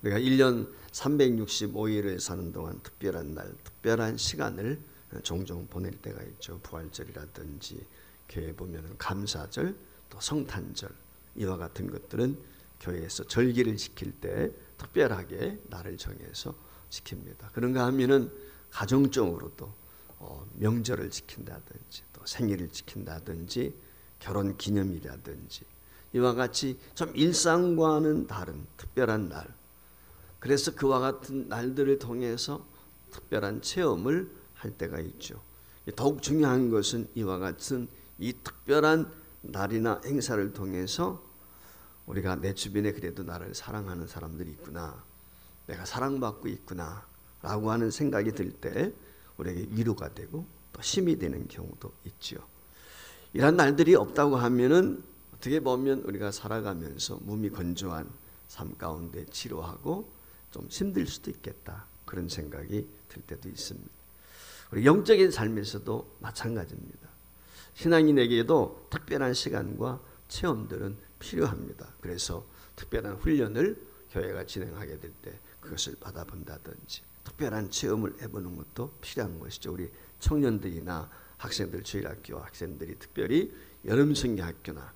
우리가 1년 365일을 사는 동안 특별한 날, 특별한 시간을 종종 보낼 때가 있죠. 부활절이라든지 교회에 보면 감사절, 또 성탄절, 이와 같은 것들은 교회에서 절기를 지킬 때 특별하게 날을 정해서 지킵니다. 그런가 하면은 가정적으로도 명절을 지킨다든지 또 생일을 지킨다든지 결혼 기념일이라든지 이와 같이 좀 일상과는 다른 특별한 날, 그래서 그와 같은 날들을 통해서 특별한 체험을 할 때가 있죠. 더욱 중요한 것은 이와 같은 이 특별한 날이나 행사를 통해서 우리가 내 주변에 그래도 나를 사랑하는 사람들이 있구나, 내가 사랑받고 있구나 라고 하는 생각이 들 때 우리에게 위로가 되고 또 힘이 되는 경우도 있죠. 이런 날들이 없다고 하면은 어떻게 보면 우리가 살아가면서 몸이 건조한 삶 가운데 치료하고 좀 힘들 수도 있겠다, 그런 생각이 들 때도 있습니다. 우리 영적인 삶에서도 마찬가지입니다. 신앙인에게도 특별한 시간과 체험들은 필요합니다. 그래서 특별한 훈련을 교회가 진행하게 될 때 그것을 받아본다든지 특별한 체험을 해보는 것도 필요한 것이죠. 우리 청년들이나 학생들, 주일학교 학생들이 특별히 여름 성경학교나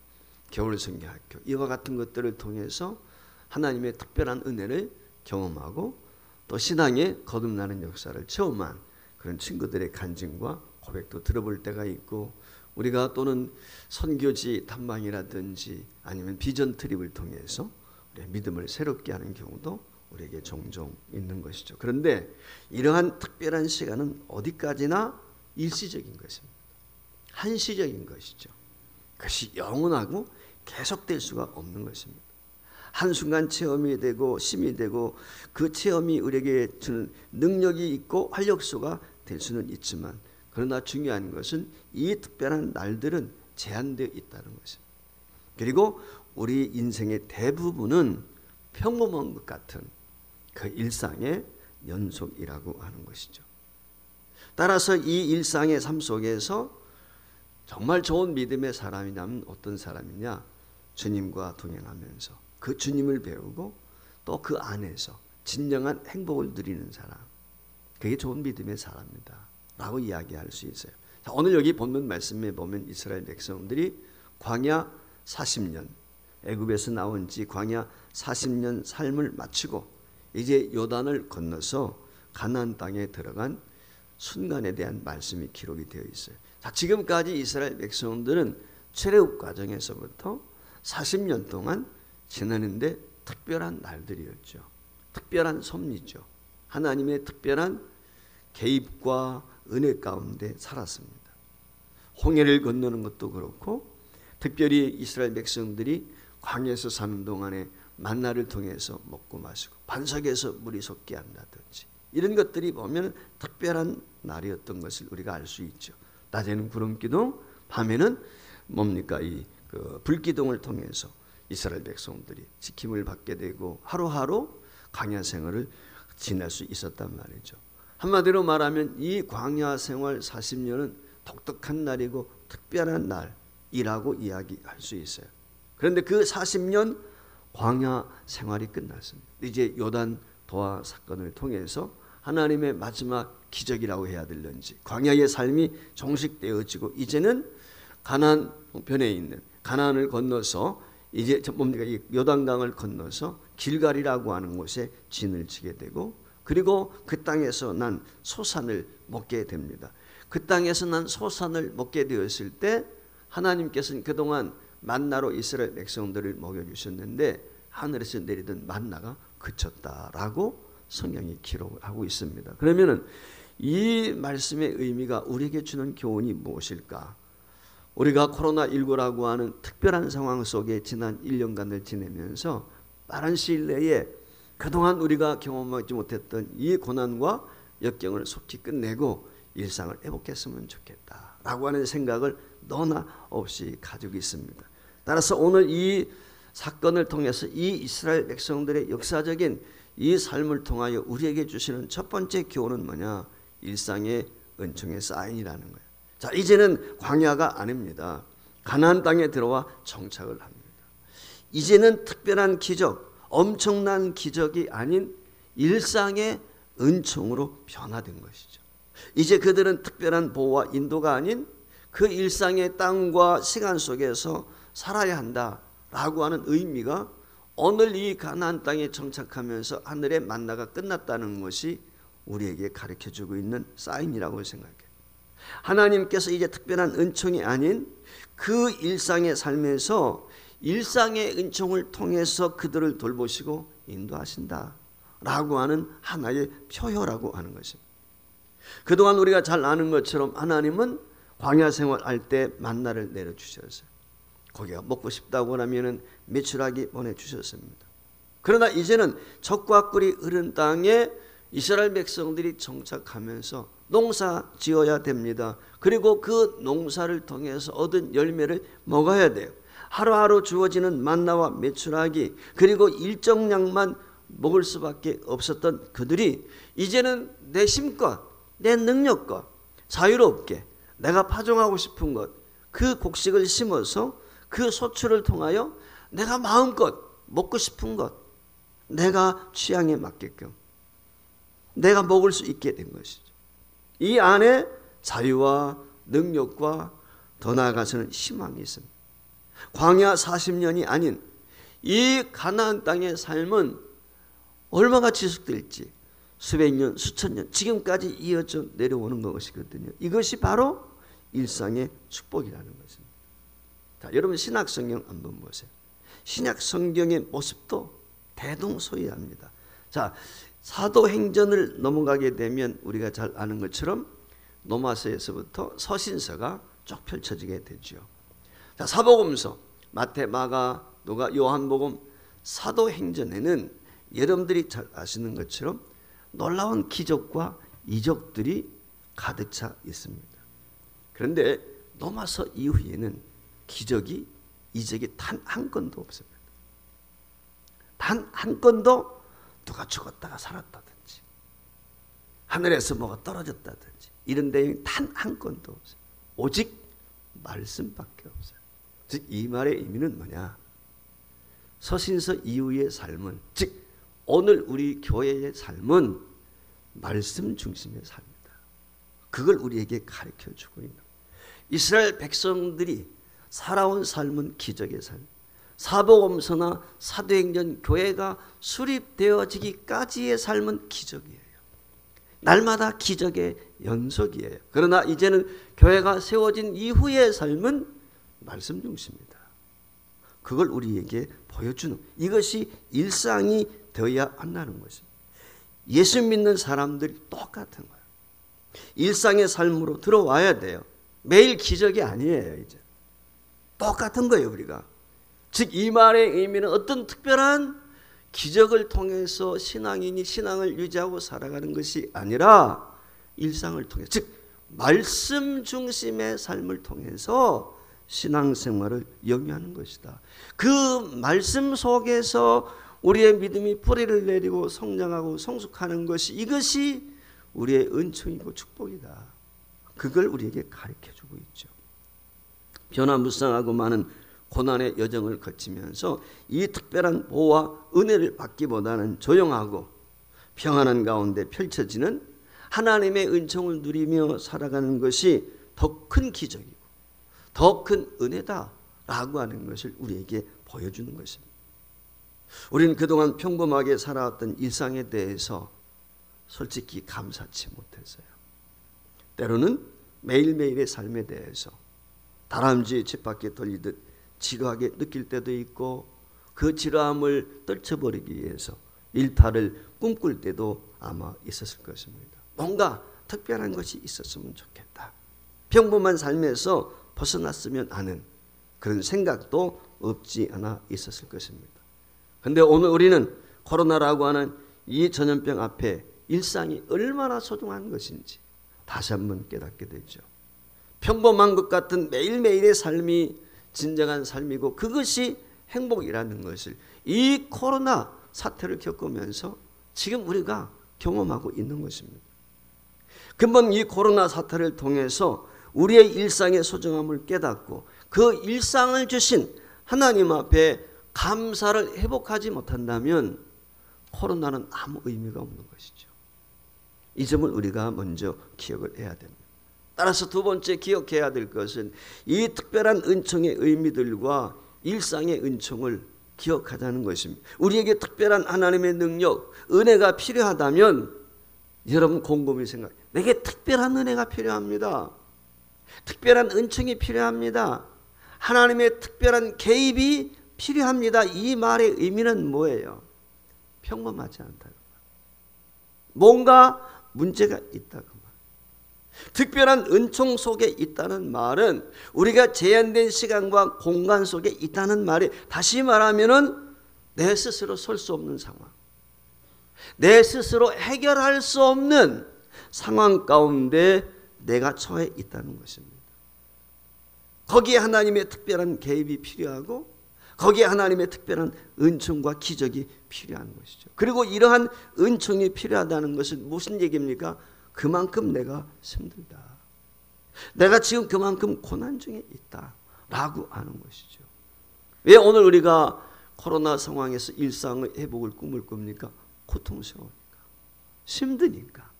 겨울 성경학교 이와 같은 것들을 통해서 하나님의 특별한 은혜를 경험하고 또 신앙의 거듭나는 역사를 체험한 그런 친구들의 간증과 고백도 들어볼 때가 있고, 우리가 또는 선교지 탐방이라든지 아니면 비전 트립을 통해서 우리의 믿음을 새롭게 하는 경우도 우리에게 종종 있는 것이죠. 그런데 이러한 특별한 시간은 어디까지나 일시적인 것입니다. 한시적인 것이죠. 그것이 영원하고 계속될 수가 없는 것입니다. 한순간 체험이 되고 힘이 되고 그 체험이 우리에게 주는 능력이 있고 활력소가 될 수는 있지만, 그러나 중요한 것은 이 특별한 날들은 제한되어 있다는 것입니다. 그리고 우리 인생의 대부분은 평범한 것 같은 그 일상의 연속이라고 하는 것이죠. 따라서 이 일상의 삶 속에서 정말 좋은 믿음의 사람이라면 어떤 사람이냐? 주님과 동행하면서 그 주님을 배우고 또 그 안에서 진정한 행복을 누리는 사람, 그게 좋은 믿음의 사람이다 라고 이야기할 수 있어요. 자, 오늘 여기 본문 말씀에 보면 이스라엘 백성들이 광야 40년, 애굽에서 나온 지 광야 40년 삶을 마치고 이제 요단을 건너서 가나안 땅에 들어간 순간에 대한 말씀이 기록이 되어 있어요. 자, 지금까지 이스라엘 백성들은 출애굽 과정에서부터 40년 동안 지나는데 특별한 날들이었죠. 특별한 섭리죠. 하나님의 특별한 개입과 은혜 가운데 살았습니다. 홍해를 건너는 것도 그렇고, 특별히 이스라엘 백성들이 광야에서 사는 동안에 만나를 통해서 먹고 마시고 반석에서 물이 솟게 한다든지 이런 것들이 보면 특별한 날이었던 것을 우리가 알 수 있죠. 낮에는 구름기둥, 밤에는 뭡니까? 그 불기둥을 통해서 이스라엘 백성들이 지킴을 받게 되고 하루하루 광야 생활을 지낼 수 있었단 말이죠. 한마디로 말하면 이 광야 생활 40년은 독특한 날이고 특별한 날이라고 이야기할 수 있어요. 그런데 그 40년 광야 생활이 끝났습니다. 이제 요단 도하 사건을 통해서 하나님의 마지막 기적이라고 해야 될런지 광야의 삶이 종식되어지고 이제는 가나안 편에 있는 가나안을 건너서 이제 뭡니까? 이 요단강을 건너서 길갈이라고 하는 곳에 진을 치게 되고, 그리고 그 땅에서 난 소산을 먹게 됩니다. 그 땅에서 난 소산을 먹게 되었을 때 하나님께서는 그동안 만나로 이스라엘 백성들을 먹여주셨는데 하늘에서 내리던 만나가 그쳤다라고 성경이 기록하고 있습니다. 그러면은 이 말씀의 의미가 우리에게 주는 교훈이 무엇일까? 우리가 코로나19라고 하는 특별한 상황 속에 지난 1년간을 지내면서 빠른 시일 내에 그동안 우리가 경험하지 못했던 이 고난과 역경을 속히 끝내고 일상을 회복했으면 좋겠다라고 하는 생각을 너나 없이 가지고 있습니다. 따라서 오늘 이 사건을 통해서 이 이스라엘 백성들의 역사적인 이 삶을 통하여 우리에게 주시는 첫 번째 교훈은 뭐냐? 일상의 은총의 사인이라는 거예요. 자, 이제는 광야가 아닙니다. 가나안 땅에 들어와 정착을 합니다. 이제는 특별한 기적, 엄청난 기적이 아닌 일상의 은총으로 변화된 것이죠. 이제 그들은 특별한 보호와 인도가 아닌 그 일상의 땅과 시간 속에서 살아야 한다라고 하는 의미가 오늘 이 가나안 땅에 정착하면서 하늘의 만나가 끝났다는 것이 우리에게 가르쳐주고 있는 사인이라고 생각해요. 하나님께서 이제 특별한 은총이 아닌 그 일상의 삶에서 일상의 은총을 통해서 그들을 돌보시고 인도하신다라고 하는 하나의 표효라고 하는 것입니다. 그동안 우리가 잘 아는 것처럼 하나님은 광야 생활할 때 만나를 내려주셨어요. 고기가 먹고 싶다고 하면 메추라기 보내주셨습니다. 그러나 이제는 젖과 꿀이 흐른 땅에 이스라엘 백성들이 정착하면서 농사 지어야 됩니다. 그리고 그 농사를 통해서 얻은 열매를 먹어야 돼요. 하루하루 주어지는 만나와 메추라기 그리고 일정량만 먹을 수밖에 없었던 그들이 이제는 내 힘과 내 능력과 자유롭게 내가 파종하고 싶은 것, 그 곡식을 심어서 그 소출을 통하여 내가 마음껏 먹고 싶은 것, 내가 취향에 맞게끔 내가 먹을 수 있게 된 것이죠. 이 안에 자유와 능력과 더 나아가서는 희망이 있습니다. 광야 40년이 아닌 이 가나안 땅의 삶은 얼마가 지속될지 수백 년, 수천 년 지금까지 이어져 내려오는 것이거든요. 이것이 바로 일상의 축복이라는 것입니다. 자, 여러분 신약 성경 한번 보세요. 신약 성경의 모습도 대동소이합니다. 자, 사도행전을 넘어가게 되면 우리가 잘 아는 것처럼 로마서에서부터 서신서가 쭉 펼쳐지게 되죠. 자, 사복음서 마태, 마가, 누가, 요한복음, 사도행전에는 여러분들이 잘 아시는 것처럼 놀라운 기적과 이적들이 가득 차 있습니다. 그런데 로마서 이후에는 기적이 이적이 단 한 건도 없습니다. 단 한 건도 누가 죽었다가 살았다든지 하늘에서 뭐가 떨어졌다든지 이런 내용이 단 한 건도 없어요. 오직 말씀밖에 없어요. 즉 이 말의 의미는 뭐냐? 서신서 이후의 삶은, 즉 오늘 우리 교회의 삶은 말씀 중심의 삶이다. 그걸 우리에게 가르쳐주고 있는 이스라엘 백성들이 살아온 삶은 기적의 삶. 사복음서나 사도행전 교회가 수립되어지기까지의 삶은 기적이에요. 날마다 기적의 연속이에요. 그러나 이제는 교회가 세워진 이후의 삶은 말씀 중심이다. 그걸 우리에게 보여주는, 이것이 일상이 되어야 한다는 것입니다. 예수 믿는 사람들이 똑같은 거예요. 일상의 삶으로 들어와야 돼요. 매일 기적이 아니에요. 이제 똑같은 거예요. 우리가 즉 이 말의 의미는 어떤 특별한 기적을 통해서 신앙인이 신앙을 유지하고 살아가는 것이 아니라 일상을 통해, 즉 말씀 중심의 삶을 통해서 신앙생활을 영위하는 것이다. 그 말씀 속에서 우리의 믿음이 뿌리를 내리고 성장하고 성숙하는 것이, 이것이 우리의 은총이고 축복이다. 그걸 우리에게 가르쳐주고 있죠. 변화무쌍하고 많은 고난의 여정을 거치면서 이 특별한 보호와 은혜를 받기보다는 조용하고 평안한 가운데 펼쳐지는 하나님의 은총을 누리며 살아가는 것이 더 큰 기적이고 더 큰 은혜다라고 하는 것을 우리에게 보여주는 것입니다. 우리는 그동안 평범하게 살아왔던 일상에 대해서 솔직히 감사치 못했어요. 때로는 매일매일의 삶에 대해서 다람쥐 집 밖에 돌리듯 지루하게 느낄 때도 있고, 그 지루함을 떨쳐버리기 위해서 일탈을 꿈꿀 때도 아마 있었을 것입니다. 뭔가 특별한 것이 있었으면 좋겠다. 평범한 삶에서 벗어났으면 하는 그런 생각도 없지 않아 있었을 것입니다. 그런데 오늘 우리는 코로나라고 하는 이 전염병 앞에 일상이 얼마나 소중한 것인지 다시 한번 깨닫게 되죠. 평범한 것 같은 매일매일의 삶이 진정한 삶이고 그것이 행복이라는 것을 이 코로나 사태를 겪으면서 지금 우리가 경험하고 있는 것입니다. 금방 이 코로나 사태를 통해서 우리의 일상의 소중함을 깨닫고 그 일상을 주신 하나님 앞에 감사를 회복하지 못한다면 코로나는 아무 의미가 없는 것이죠. 이 점을 우리가 먼저 기억을 해야 됩니다. 따라서 두 번째 기억해야 될 것은 이 특별한 은총의 의미들과 일상의 은총을 기억하자는 것입니다. 우리에게 특별한 하나님의 능력, 은혜가 필요하다면 여러분 곰곰이 생각해요. 내게 특별한 은혜가 필요합니다. 특별한 은총이 필요합니다. 하나님의 특별한 개입이 필요합니다. 이 말의 의미는 뭐예요? 평범하지 않다고. 뭔가 문제가 있다고. 특별한 은총 속에 있다는 말은 우리가 제한된 시간과 공간 속에 있다는 말이, 다시 말하면은 내 스스로 설 수 없는 상황, 내 스스로 해결할 수 없는 상황 가운데 내가 처해 있다는 것입니다. 거기에 하나님의 특별한 개입이 필요하고 거기에 하나님의 특별한 은총과 기적이 필요한 것이죠. 그리고 이러한 은총이 필요하다는 것은 무슨 얘기입니까? 그만큼 내가 힘들다. 내가 지금 그만큼 고난 중에 있다라고 하는 것이죠. 왜 오늘 우리가 코로나 상황에서 일상의 회복을 꿈을 꿉니까? 고통스러우니까, 힘드니까,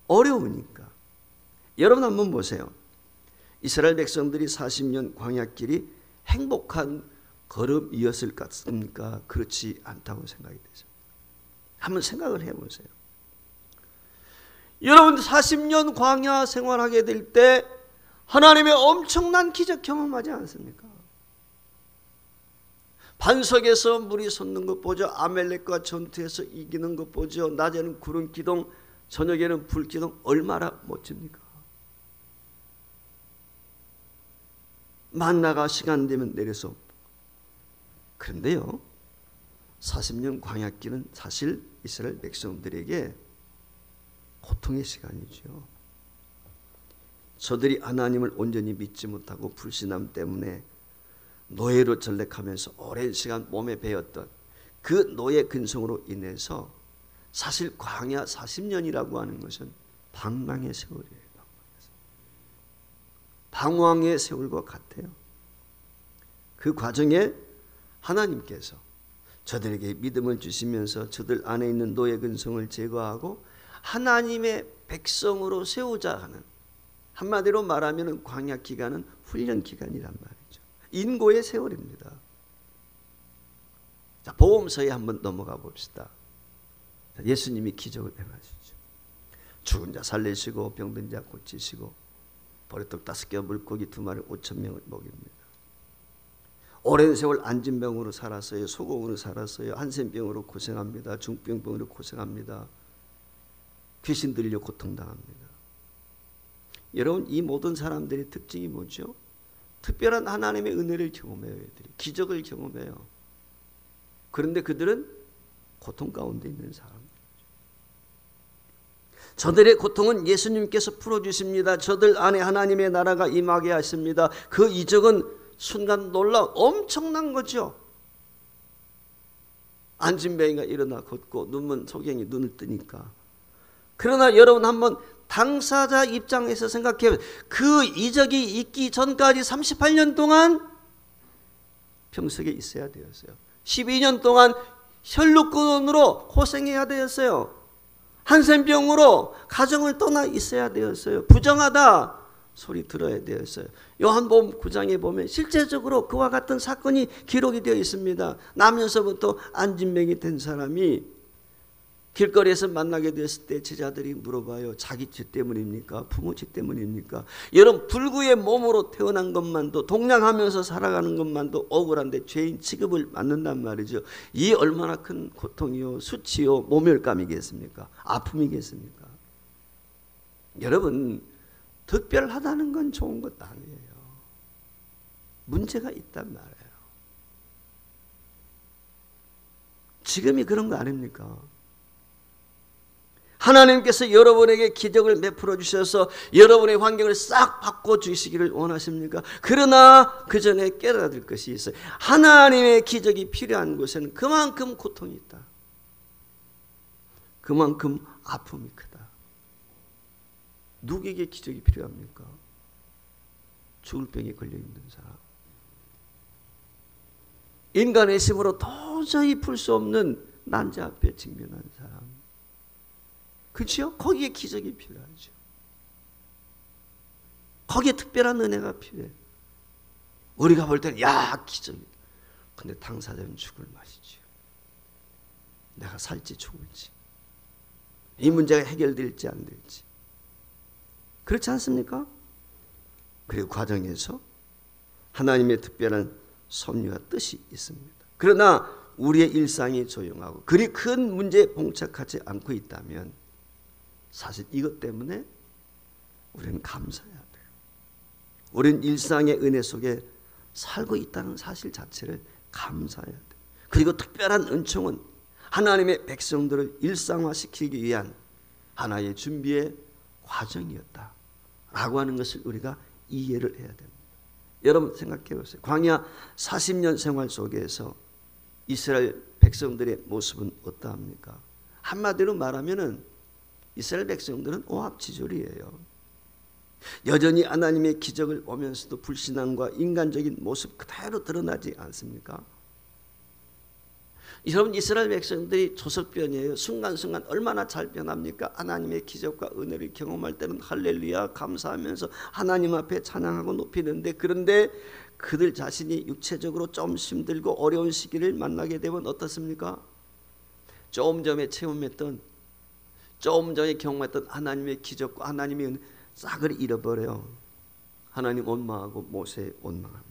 어려우니까. 여러분 한번 보세요. 이스라엘 백성들이 40년 광야길이 행복한 걸음이었을 것 같습니까? 그렇지 않다고 생각이 되죠. 한번 생각을 해보세요. 여러분 40년 광야 생활하게 될 때 하나님의 엄청난 기적 경험하지 않습니까? 반석에서 물이 솟는 것 보죠. 아멜렉과 전투에서 이기는 것 보죠. 낮에는 구름 기둥, 저녁에는 불 기둥. 얼마나 멋집니까? 만나가 시간 되면 내려서. 그런데요, 40년 광야길은 사실 이스라엘 백성들에게 고통의 시간이죠. 저들이 하나님을 온전히 믿지 못하고 불신함 때문에 노예로 전락하면서 오랜 시간 몸에 배었던 그 노예 근성으로 인해서 사실 광야 40년이라고 하는 것은 방랑의 세월이에요. 방황의 세월과 같아요. 그 과정에 하나님께서 저들에게 믿음을 주시면서 저들 안에 있는 노예 근성을 제거하고 하나님의 백성으로 세우자 하는, 한마디로 말하면 광야 기간은 훈련 기간이란 말이죠. 인고의 세월입니다. 자, 복음서에 한번 넘어가 봅시다. 예수님이 기적을 행하시죠. 죽은 자 살리시고 병든 자 고치시고 보리떡 5개와 물고기 2마리 5,000명을 먹입니다. 오랜 세월 안진병으로 살았어요. 소공으로 살았어요. 한센병으로 고생합니다. 중병병으로 고생합니다. 귀신 들려 고통당합니다. 여러분, 이 모든 사람들의 특징이 뭐죠? 특별한 하나님의 은혜를 경험해요. 애들이 기적을 경험해요. 그런데 그들은 고통 가운데 있는 사람들이죠. 저들의 고통은 예수님께서 풀어주십니다. 저들 안에 하나님의 나라가 임하게 하십니다. 그 이적은 순간 놀라운 엄청난 거죠. 안진뱅이가 일어나 걷고 눈먼 소경이 눈을 뜨니까. 그러나 여러분 한번 당사자 입장에서 생각해, 그 이적이 있기 전까지 38년 동안 병석에 있어야 되었어요. 12년 동안 혈루권으로 고생해야 되었어요. 한센병으로 가정을 떠나 있어야 되었어요. 부정하다 소리 들어야 되었어요. 요한복음 9장에 보면 실제적으로 그와 같은 사건이 기록이 되어 있습니다. 나면서부터 안진뱅이 된 사람이 길거리에서 만나게 됐을 때 제자들이 물어봐요. 자기 죄 때문입니까? 부모 죄 때문입니까? 여러분, 불구의 몸으로 태어난 것만도, 동냥하면서 살아가는 것만도 억울한데 죄인 취급을 받는단 말이죠. 이 얼마나 큰 고통이요, 수치요, 모멸감이겠습니까? 아픔이겠습니까? 여러분, 특별하다는 건 좋은 것 아니에요. 문제가 있단 말이에요. 지금이 그런 거 아닙니까? 하나님께서 여러분에게 기적을 베풀어 주셔서 여러분의 환경을 싹 바꿔주시기를 원하십니까? 그러나 그 전에 깨달아야 될 것이 있어요. 하나님의 기적이 필요한 곳에는 그만큼 고통이 있다. 그만큼 아픔이 크다. 누구에게 기적이 필요합니까? 죽을 병에 걸려있는 사람. 인간의 힘으로 도저히 풀 수 없는 난제 앞에 직면한 사람. 그렇죠? 거기에 기적이 필요하죠. 거기에 특별한 은혜가 필요해. 우리가 볼 때는 야 기적이다. 근데 당사자는 죽을 맛이죠. 내가 살지 죽을지, 이 문제가 해결될지 안 될지. 그렇지 않습니까? 그리고 과정에서 하나님의 특별한 섭리와 뜻이 있습니다. 그러나 우리의 일상이 조용하고 그리 큰 문제에 봉착하지 않고 있다면 사실 이것 때문에 우리는 감사해야 돼요. 우리는 일상의 은혜 속에 살고 있다는 사실 자체를 감사해야 돼요. 그리고 특별한 은총은 하나님의 백성들을 일상화시키기 위한 하나의 준비의 과정이었다라고 하는 것을 우리가 이해를 해야 됩니다. 여러분 생각해 보세요. 광야 40년 생활 속에서 이스라엘 백성들의 모습은 어떠합니까? 한마디로 말하면은 이스라엘 백성들은 오합지졸이에요. 여전히 하나님의 기적을 보면서도 불신앙과 인간적인 모습 그대로 드러나지 않습니까? 여러분 이스라엘 백성들이 조석변이에요. 순간순간 얼마나 잘 변합니까? 하나님의 기적과 은혜를 경험할 때는 할렐루야 감사하면서 하나님 앞에 찬양하고 높이는데, 그런데 그들 자신이 육체적으로 좀 힘들고 어려운 시기를 만나게 되면 어떻습니까? 조금 전에 체험했던, 조금 전에 경험했던 하나님의 기적과 하나님의 은혜 싹을 잃어버려요. 하나님 원망하고 모세 원망합니다.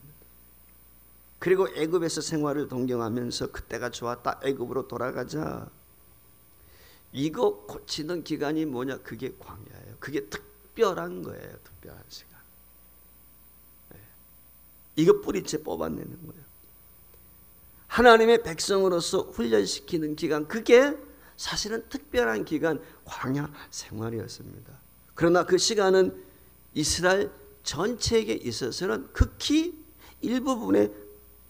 그리고 애굽에서 생활을 동경하면서 그때가 좋았다, 애굽으로 돌아가자. 이거 고치는 기간이 뭐냐? 그게 광야예요. 그게 특별한 거예요. 특별한 시간. 이거 뿌리채 뽑아내는 거예요. 하나님의 백성으로서 훈련시키는 기간, 그게 사실은 특별한 기간, 광야 생활이었습니다. 그러나 그 시간은 이스라엘 전체에게 있어서는 극히 일부분에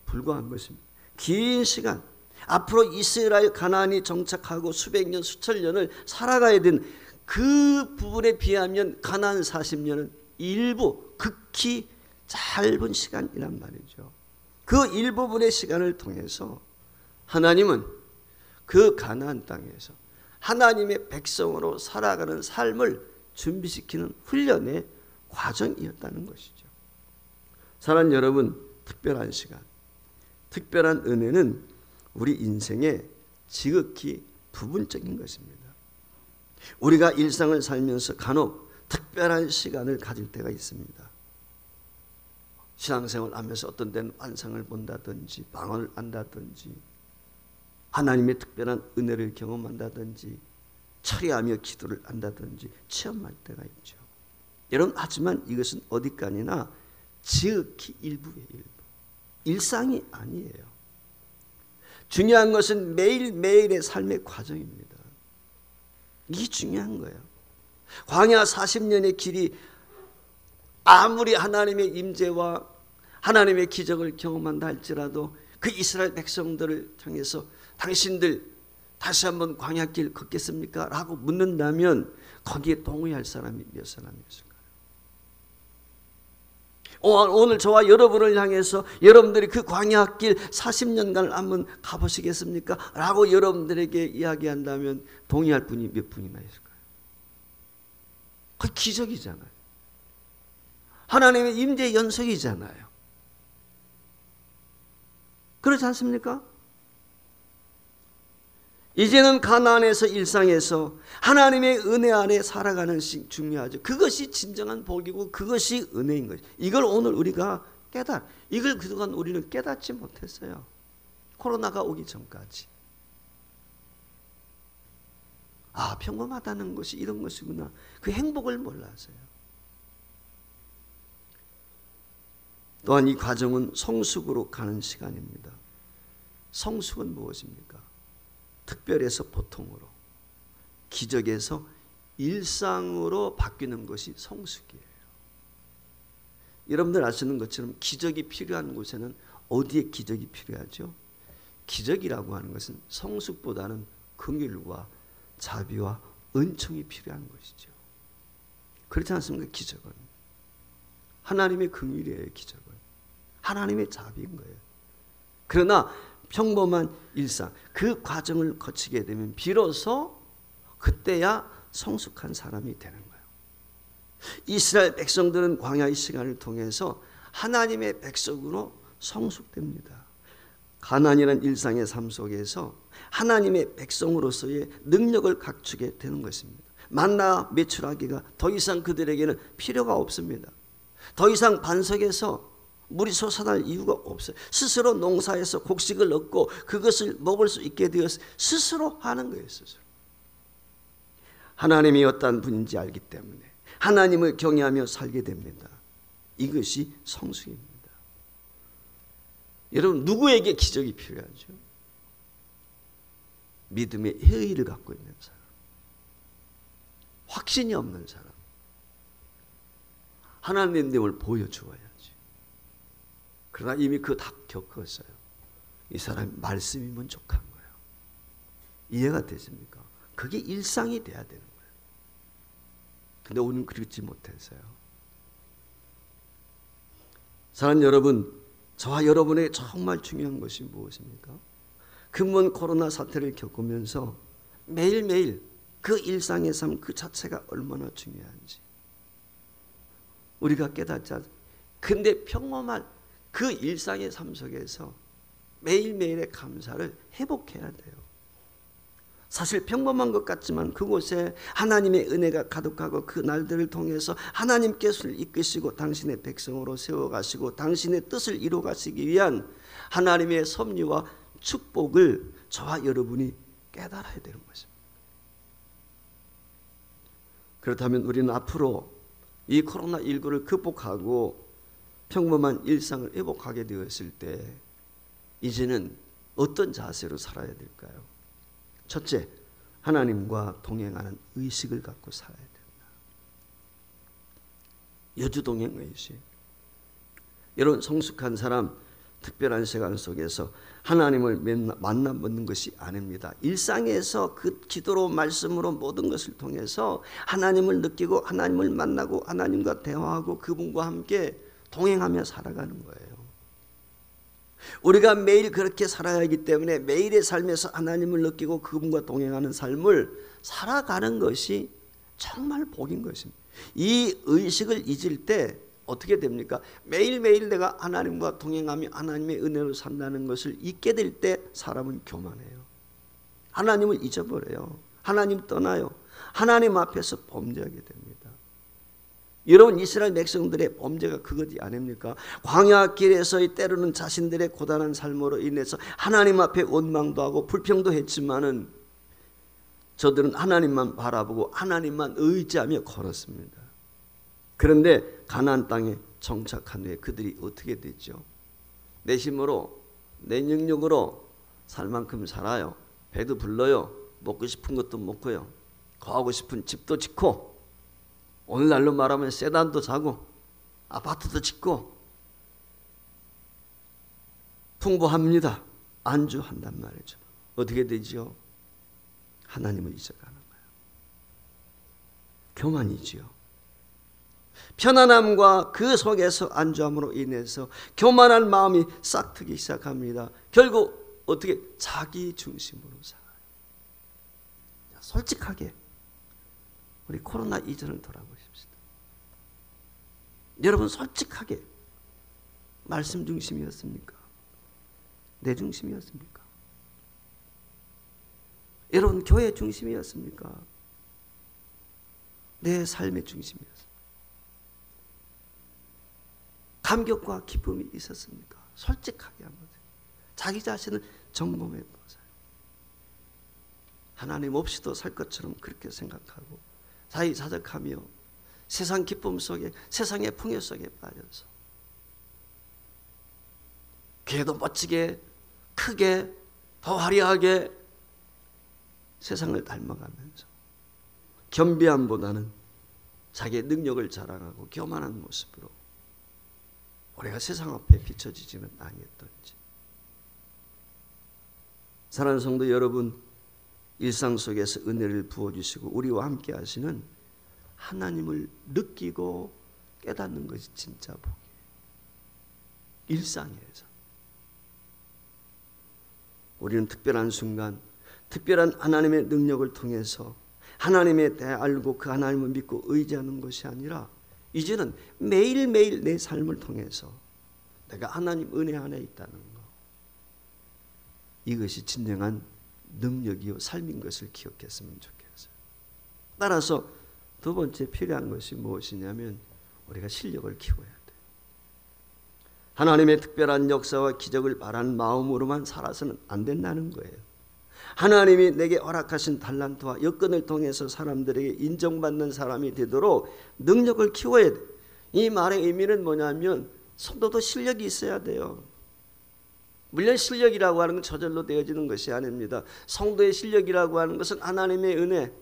불과한 것입니다. 긴 시간, 앞으로 이스라엘 가나안이 정착하고 수백 년 수천 년을 살아가야 된 그 부분에 비하면 가나안 40년은 일부 극히 짧은 시간이란 말이죠. 그 일부분의 시간을 통해서 하나님은 그 가나안 땅에서 하나님의 백성으로 살아가는 삶을 준비시키는 훈련의 과정이었다는 것이죠. 사랑하는 여러분, 특별한 시간, 특별한 은혜는 우리 인생의 지극히 부분적인 것입니다. 우리가 일상을 살면서 간혹 특별한 시간을 가질 때가 있습니다. 신앙생활 하면서 어떤 때는 환상을 본다든지 방언을 안다든지 하나님의 특별한 은혜를 경험한다든지 철야하며 기도를 한다든지 체험할 때가 있죠. 여러분, 하지만 이것은 어디까지나 지극히 일부예요. 일부. 일상이 아니에요. 중요한 것은 매일매일의 삶의 과정입니다. 이게 중요한 거예요. 광야 40년의 길이 아무리 하나님의 임재와 하나님의 기적을 경험한다 할지라도 그 이스라엘 백성들을 향해서 당신들 다시 한번 광야길 걷겠습니까? 라고 묻는다면 거기에 동의할 사람이 몇 사람이었을까요? 오늘 저와 여러분을 향해서 여러분들이 그 광야길 40년간을 한번 가보시겠습니까? 라고 여러분들에게 이야기한다면 동의할 분이 몇 분이나 있을까요? 그 기적이잖아요. 하나님의 임재 연속이잖아요. 그렇지 않습니까? 이제는 가나안에서 일상에서 하나님의 은혜 안에 살아가는 것이 중요하죠. 그것이 진정한 복이고 그것이 은혜인 것이죠. 이걸 오늘 우리가 이걸 그동안 우리는 깨닫지 못했어요. 코로나가 오기 전까지. 아, 평범하다는 것이 이런 것이구나. 그 행복을 몰랐어요. 또한 이 과정은 성숙으로 가는 시간입니다. 성숙은 무엇입니까? 특별에서 보통으로, 기적에서 일상으로 바뀌는 것이 성숙이에요. 여러분들 아시는 것처럼 기적이 필요한 곳에는 어디에 기적이 필요하죠? 기적이라고 하는 것은 성숙보다는 긍휼과 자비와 은총이 필요한 것이죠. 그렇지 않습니까? 기적은 하나님의 긍휼이에요. 기적은 하나님의 자비인 거예요. 그러나 평범한 일상, 그 과정을 거치게 되면 비로소 그때야 성숙한 사람이 되는 거예요. 이스라엘 백성들은 광야의 시간을 통해서 하나님의 백성으로 성숙됩니다. 가난이라는 일상의 삶 속에서 하나님의 백성으로서의 능력을 갖추게 되는 것입니다. 만나 매출하기가 더 이상 그들에게는 필요가 없습니다. 더 이상 반석에서 물이 솟아날 이유가 없어요. 스스로 농사에서 곡식을 얻고 그것을 먹을 수 있게 되어서 스스로 하는 거예요. 스스로. 하나님이 어떤 분인지 알기 때문에 하나님을 경외하며 살게 됩니다. 이것이 성숙입니다. 여러분, 누구에게 기적이 필요하죠? 믿음의 회의를 갖고 있는 사람, 확신이 없는 사람, 하나님의 능력을 보여주어야지. 그러나 이미 그거 다 겪었어요. 이 사람이 말씀이 만족한 거예요. 이해가 되십니까? 그게 일상이 돼야 되는 거예요. 근데 오늘 그렇지 못해서요. 사랑하는 여러분, 저와 여러분에게 정말 중요한 것이 무엇입니까? 근본 코로나 사태를 겪으면서 매일매일 그 일상의 삶 그 자체가 얼마나 중요한지 우리가 깨닫지 않습니까? 근데 평범한 그 일상의 삶 속에서 매일매일의 감사를 회복해야 돼요. 사실 평범한 것 같지만 그곳에 하나님의 은혜가 가득하고 그 날들을 통해서 하나님께서 이끄시고 당신의 백성으로 세워가시고 당신의 뜻을 이루어가시기 위한 하나님의 섭리와 축복을 저와 여러분이 깨달아야 되는 것입니다. 그렇다면 우리는 앞으로 이 코로나19를 극복하고 평범한 일상을 회복하게 되었을 때 이제는 어떤 자세로 살아야 될까요? 첫째, 하나님과 동행하는 의식을 갖고 살아야 됩니다. 여주동행 의식. 여러분, 성숙한 사람 특별한 시간 속에서 하나님을 만나 묻는 것이 아닙니다. 일상에서 그 기도로 말씀으로 모든 것을 통해서 하나님을 느끼고 하나님을 만나고 하나님과 대화하고 그분과 함께 동행하며 살아가는 거예요. 우리가 매일 그렇게 살아야 하기 때문에 매일의 삶에서 하나님을 느끼고 그분과 동행하는 삶을 살아가는 것이 정말 복인 것입니다. 이 의식을 잊을 때 어떻게 됩니까? 매일매일 내가 하나님과 동행하며 하나님의 은혜로 산다는 것을 잊게 될 때 사람은 교만해요. 하나님을 잊어버려요. 하나님 떠나요. 하나님 앞에서 범죄하게 됩니다. 여러분, 이스라엘 백성들의 범죄가 그것이 아닙니까? 광야 길에서의 때로는 자신들의 고단한 삶으로 인해서 하나님 앞에 원망도 하고 불평도 했지만은 저들은 하나님만 바라보고 하나님만 의지하며 걸었습니다. 그런데 가나안 땅에 정착한 후에 그들이 어떻게 됐죠? 내 힘으로 내 능력으로 살 만큼 살아요. 배도 불러요. 먹고 싶은 것도 먹고요. 거하고 싶은 집도 짓고 오늘날로 말하면 세단도 사고 아파트도 짓고 풍부합니다. 안주한단 말이죠. 어떻게 되지요? 하나님을 잊어가는 거예요. 교만이지요. 편안함과 그 속에서 안주함으로 인해서 교만한 마음이 싹트기 시작합니다. 결국 어떻게 자기 중심으로 살아요. 솔직하게 우리 코로나 이전을 돌아보십시다. 여러분, 솔직하게 말씀 중심이었습니까? 내 중심이었습니까? 여러분, 교회 중심이었습니까? 내 삶의 중심이었습니까? 감격과 기쁨이 있었습니까? 솔직하게 한번 자기 자신을 점검해 보세요. 하나님 없이도 살 것처럼 그렇게 생각하고 자의자적하며 세상 기쁨 속에 세상의 풍요 속에 빠져서 교회도 멋지게 크게 더 화려하게 세상을 닮아가면서 겸비함보다는 자기의 능력을 자랑하고 교만한 모습으로 우리가 세상 앞에 비춰지지는 아니했던지. 사랑하는 성도 여러분, 일상 속에서 은혜를 부어주시고 우리와 함께 하시는 하나님을 느끼고 깨닫는 것이 진짜 복이에요. 일상에서. 우리는 특별한 순간, 특별한 하나님의 능력을 통해서 하나님에 대해 알고 그 하나님을 믿고 의지하는 것이 아니라 이제는 매일매일 내 삶을 통해서 내가 하나님 은혜 안에 있다는 것, 이것이 진정한 능력이요 삶인 것을 기억했으면 좋겠어요. 따라서 두 번째 필요한 것이 무엇이냐면 우리가 실력을 키워야 돼요. 하나님의 특별한 역사와 기적을 바라는 마음으로만 살아서는 안 된다는 거예요. 하나님이 내게 허락하신 달란트와 여건을 통해서 사람들에게 인정받는 사람이 되도록 능력을 키워야 돼요. 이 말의 의미는 뭐냐면 성도도 실력이 있어야 돼요. 물론 실력이라고 하는 건 저절로 되어지는 것이 아닙니다. 성도의 실력이라고 하는 것은 하나님의 은혜,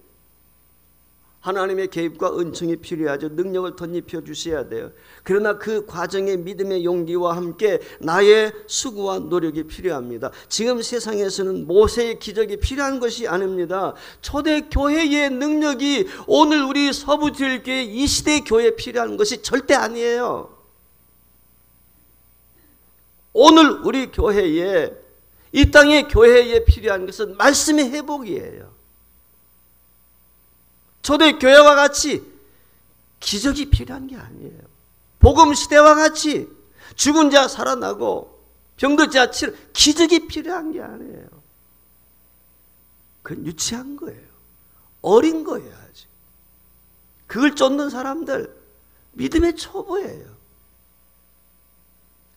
하나님의 개입과 은총이 필요하죠. 능력을 덧입혀 주셔야 돼요. 그러나 그 과정에 믿음의 용기와 함께 나의 수고와 노력이 필요합니다. 지금 세상에서는 모세의 기적이 필요한 것이 아닙니다. 초대교회의 능력이 오늘 우리 서부제일교회 이 시대의 교회에 필요한 것이 절대 아니에요. 오늘 우리 교회에, 이 땅의 교회에 필요한 것은 말씀의 회복이에요. 초대교회와 같이 기적이 필요한 게 아니에요. 복음 시대와 같이 죽은 자 살아나고 병든 자 치료, 기적이 필요한 게 아니에요. 그건 유치한 거예요. 어린 거예요. 아직. 그걸 쫓는 사람들 믿음의 초보예요.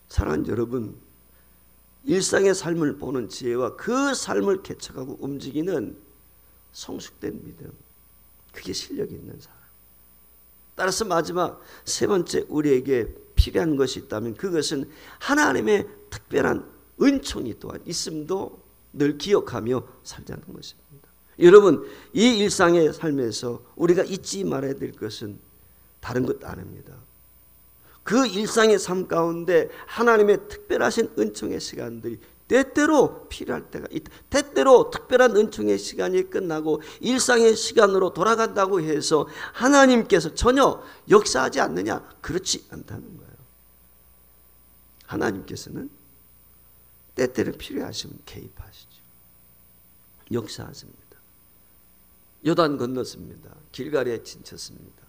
사랑하는 여러분, 일상의 삶을 보는 지혜와 그 삶을 개척하고 움직이는 성숙된 믿음, 그게 실력이 있는 사람. 따라서 마지막 세 번째 우리에게 필요한 것이 있다면 그것은 하나님의 특별한 은총이 또한 있음도 늘 기억하며 살자는 것입니다. 여러분, 이 일상의 삶에서 우리가 잊지 말아야 될 것은 다른 것 아닙니다. 그 일상의 삶 가운데 하나님의 특별하신 은총의 시간들이 때때로 필요할 때가 있다. 때때로 특별한 은총의 시간이 끝나고 일상의 시간으로 돌아간다고 해서 하나님께서 전혀 역사하지 않느냐? 그렇지 않다는 거예요. 하나님께서는 때때로 필요하시면 개입하시죠. 역사하십니다. 요단 건넜습니다. 길갈에 진쳤습니다.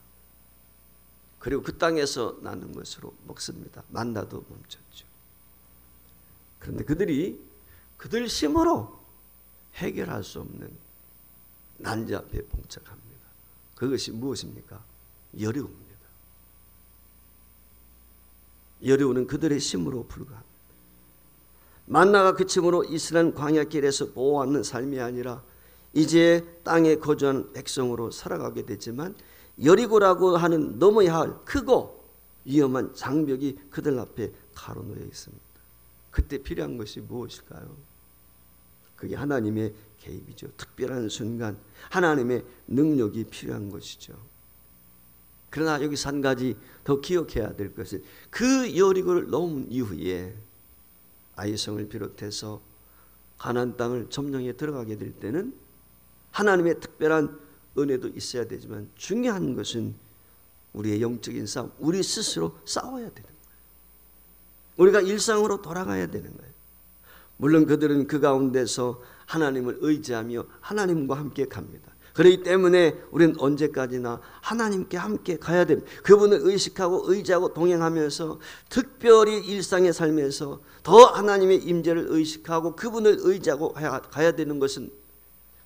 그리고 그 땅에서 나는 것으로 먹습니다. 만나도 멈췄죠. 그런데 그들이 그들 힘으로 해결할 수 없는 난제 앞에 봉착합니다. 그것이 무엇입니까? 여리고입니다. 여리고는 그들의 힘으로 불과합니다. 만나가 그침으로 이스라엘 광야길에서 보호하는 삶이 아니라 이제 땅에 거주하는 백성으로 살아가게 되지만 여리고라고 하는 넘어야 할 크고 위험한 장벽이 그들 앞에 가로놓여 있습니다. 그때 필요한 것이 무엇일까요? 그게 하나님의 개입이죠. 특별한 순간 하나님의 능력이 필요한 것이죠. 그러나 여기서 한 가지 더 기억해야 될 것은 그 여리고를 넘은 이후에 아이성을 비롯해서 가나안 땅을 점령해 들어가게 될 때는 하나님의 특별한 은혜도 있어야 되지만 중요한 것은 우리의 영적인 싸움, 우리 스스로 싸워야 되는 거예요. 우리가 일상으로 돌아가야 되는 거예요. 물론 그들은 그 가운데서 하나님을 의지하며 하나님과 함께 갑니다. 그렇기 때문에 우리는 언제까지나 하나님께 함께 가야 됩니다. 그분을 의식하고 의지하고 동행하면서 특별히 일상의 삶에서 더 하나님의 임재를 의식하고 그분을 의지하고 가야 되는 것은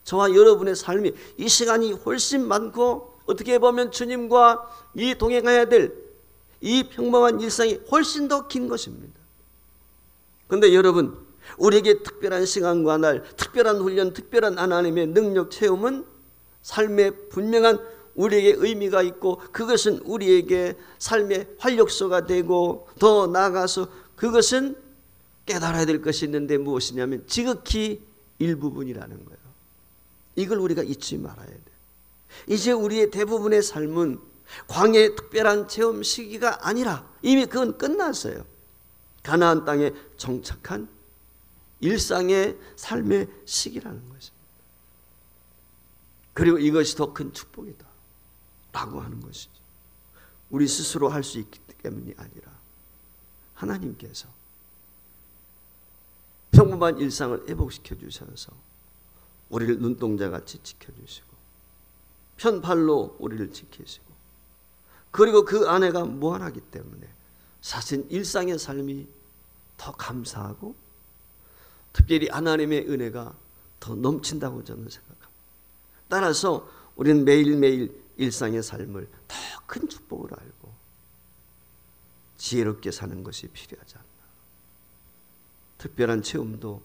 저와 여러분의 삶이 이 시간이 훨씬 많고 어떻게 보면 주님과 이 동행해야 될 이 평범한 일상이 훨씬 더 긴 것입니다. 그런데 여러분, 우리에게 특별한 시간과 날, 특별한 훈련, 특별한 하나님의 능력 체험은 삶의 분명한 우리에게 의미가 있고 그것은 우리에게 삶의 활력소가 되고 더 나아가서 그것은 깨달아야 될 것이 있는데 무엇이냐면 지극히 일부분이라는 거예요. 이걸 우리가 잊지 말아야 돼요. 이제 우리의 대부분의 삶은 광야의 특별한 체험 시기가 아니라 이미 그건 끝났어요. 가나안 땅에 정착한 일상의 삶의 시기라는 것입니다. 그리고 이것이 더 큰 축복이다 라고 하는 것이죠. 우리 스스로 할 수 있기 때문이 아니라 하나님께서 평범한 일상을 회복시켜 주셔서 우리를 눈동자같이 지켜주시고 편팔로 우리를 지키시고, 그리고 그 안에가 무한하기 때문에 사실 일상의 삶이 더 감사하고 특별히 하나님의 은혜가 더 넘친다고 저는 생각합니다. 따라서 우리는 매일매일 일상의 삶을 더 큰 축복으로 알고 지혜롭게 사는 것이 필요하지 않나. 특별한 체험도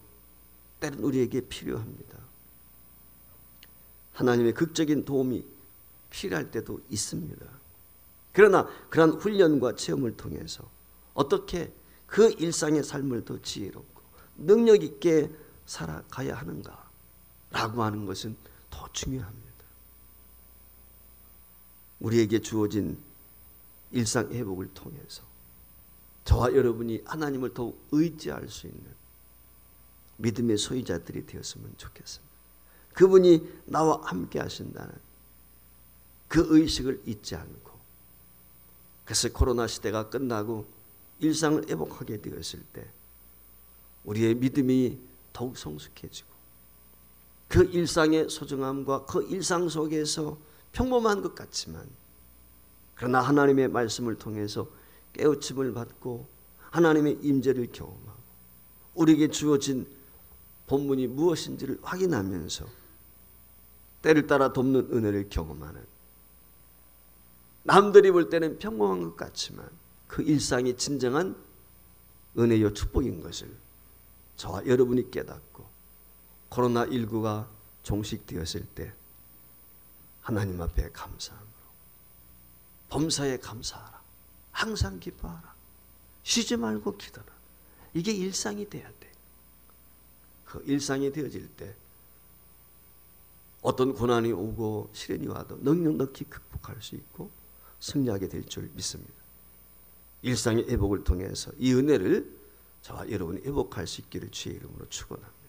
때론 우리에게 필요합니다. 하나님의 극적인 도움이 필요할 때도 있습니다. 그러나 그러한 훈련과 체험을 통해서 어떻게 그 일상의 삶을 더 지혜롭고 능력 있게 살아가야 하는가 라고 하는 것은 더 중요합니다. 우리에게 주어진 일상 회복을 통해서 저와 여러분이 하나님을 더욱 의지할 수 있는 믿음의 소유자들이 되었으면 좋겠습니다. 그분이 나와 함께 하신다는 그 의식을 잊지 않고, 그래서 코로나 시대가 끝나고 일상을 회복하게 되었을 때 우리의 믿음이 더욱 성숙해지고 그 일상의 소중함과 그 일상 속에서 평범한 것 같지만 그러나 하나님의 말씀을 통해서 깨우침을 받고 하나님의 임재를 경험하고 우리에게 주어진 본문이 무엇인지를 확인하면서 때를 따라 돕는 은혜를 경험하는, 남들이 볼 때는 평범한 것 같지만 그 일상이 진정한 은혜요 축복인 것을 저와 여러분이 깨닫고 코로나19가 종식되었을 때 하나님 앞에 감사함으로 범사에 감사하라, 항상 기뻐하라, 쉬지 말고 기도하라. 이게 일상이 돼야 돼. 그 일상이 되어질 때 어떤 고난이 오고 시련이 와도 넉넉히 극복할 수 있고 승리하게 될 줄 믿습니다. 일상의 회복을 통해서 이 은혜를 저와 여러분이 회복할 수 있기를 주의 이름으로 축원합니다.